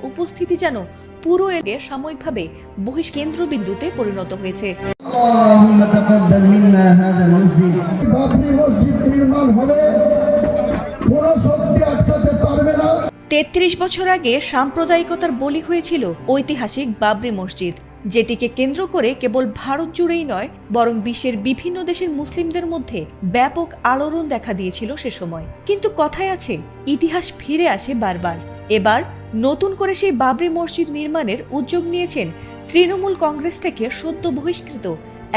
উপস্থিতি যেন পুরো এলাকায় সাময়িকভাবে বহিষ্কেন্দ্রবিন্দুতে পরিণত হয়েছে। ৩৩ বছর আগে সাম্প্রদায়িকতার বলি হয়েছিল ঐতিহাসিক বাবরি মসজিদ, যেটিকে কেন্দ্র করে কেবল ভারত জুড়েই নয় বরং বিশ্বের বিভিন্ন দেশের মুসলিমদের মধ্যে ব্যাপক আলোড়ন দেখা দিয়েছিল সে সময়। কিন্তু কথায় আছে, ইতিহাস ফিরে আসে বারবার। এবার নতুন করে সেই বাবরি মসজিদ নির্মাণের উদ্যোগ নিয়েছেন তৃণমূল কংগ্রেস থেকে সদ্য বহিষ্কৃত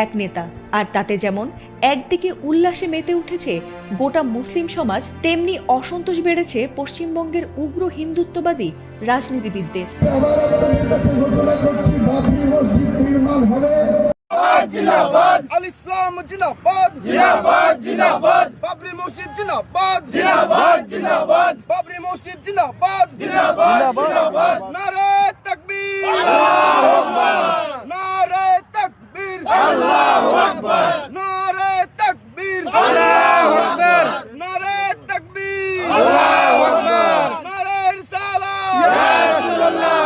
এক নেতা। আর তাতে যেমন একদিকে উল্লাসে মেতে উঠেছে গোটা মুসলিম সমাজ, তেমনি অসন্তোষ বেড়েছে পশ্চিমবঙ্গের উগ্র হিন্দুত্ববাদী রাজনীতিবিদদের। আল্লাহু আকবার, নারে তাকবীর, আল্লাহু আকবার, নারে তাকবীর, আল্লাহু আকবার, নারে রিসালাত, ইয়া রাসূলুল্লাহ।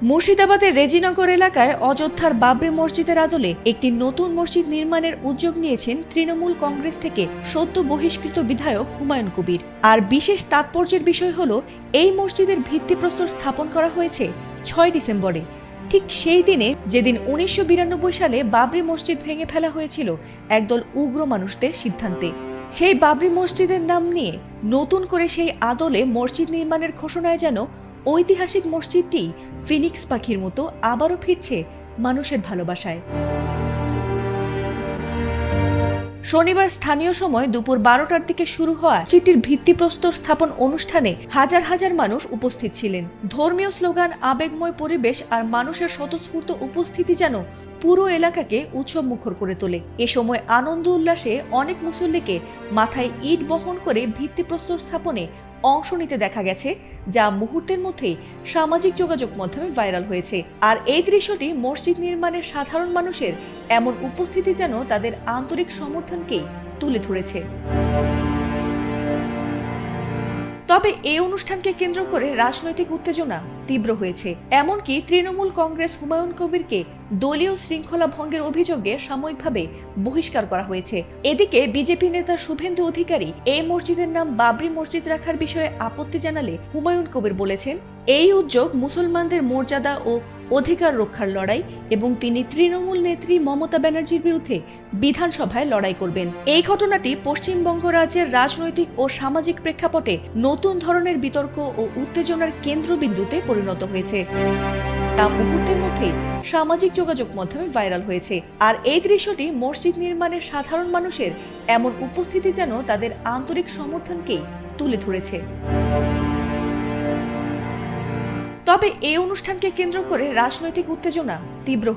মুর্শিদাবাদের রেজিনগর এলাকায় অযোধ্যার বাবরি মসজিদের আদলে একটি নতুন মসজিদ নির্মাণের উদ্যোগ নিয়েছেন তৃণমূল কংগ্রেস থেকে সদ্য বহিষ্কৃত বিধায়ক হুমায়ুন কবির। আর বিশেষ তাৎপর্যের বিষয় হলো, এই মসজিদের ভিত্তিপ্রস্তর স্থাপন করা হয়েছে ৬ ডিসেম্বরে, ঠিক সেই দিনে যেদিন ১৯৯২ সালে বাবরি মসজিদ ভেঙে ফেলা হয়েছিল একদল উগ্র মানুষদের সিদ্ধান্তে। সেই বাবরি মসজিদের নাম নিয়ে নতুন করে সেই আদলে মসজিদ নির্মাণের ঘোষণায় যেন ঐতিহাসিক মসজিদটি ফিনিক্স পাখির মতো আবারও ফিরছে মানুষের ভালোবাসায়। শনিবার স্থানীয় সময় দুপুর ১২টার দিকে শুরু হওয়া মসজিদটির ভিত্তিপ্রস্তর স্থাপন অনুষ্ঠানে হাজার হাজার মানুষ উপস্থিত ছিলেন। ধর্মীয় স্লোগান, আবেগময় পরিবেশ আর মানুষের স্বতঃস্ফূর্ত উপস্থিতি যেন পুরো এলাকাকে উৎসব মুখর করে তোলে। এ সময় আনন্দ উল্লাসে অনেক মুসল্লিকে মাথায় ইট বহন করে ভিত্তিপ্রস্তর স্থাপনে অংশ নিতে দেখা গেছে, যা মুহূর্তের মধ্যেই সামাজিক যোগাযোগ মাধ্যমে ভাইরাল হয়েছে। আর এই দৃশ্যটি মসজিদ নির্মাণের সাধারণ মানুষের এমন উপস্থিতি যেন তাদের আন্তরিক সমর্থনকেই তুলে ধরেছে। তবে এই অনুষ্ঠানকে কেন্দ্র করে রাজনৈতিক উত্তেজনা তীব্র হয়েছে। এমনকি তৃণমূল কংগ্রেস হুমায়ুন কবিরকে দলীয় শৃঙ্খলা ভঙ্গের অভিযোগে সাময়িকভাবে বহিষ্কার করা হয়েছে। এদিকে বিজেপি নেতা শুভেন্দু অধিকারী এই মসজিদের নাম বাবরি মসজিদ রাখার বিষয়ে আপত্তি জানালে হুমায়ুন কবির বলেছেন, এই উদ্যোগ মুসলমানদের মর্যাদা ও অধিকার রক্ষার লড়াই এবং তিনি তৃণমূল নেত্রী মমতা ব্যানার্জির বিরুদ্ধে বিধানসভায় লড়াই করবেন। এই ঘটনাটি পশ্চিমবঙ্গ রাজ্যের রাজনৈতিক ও সামাজিক প্রেক্ষাপটে নতুন ধরনের বিতর্ক ও উত্তেজনার কেন্দ্রবিন্দুতে পরিণত হয়েছে। তা মুহূর্তের মধ্যে সামাজিক যোগাযোগ মাধ্যমে ভাইরাল হয়েছে। আর এই দৃশ্যটি মসজিদ নির্মাণের সাধারণ মানুষের এমন উপস্থিতি যেন তাদের আন্তরিক সমর্থনকেই তুলে ধরেছে। তবে এই অনুষ্ঠানকে কেন্দ্র করে রাজনৈতিক উত্তেজনা তীব্র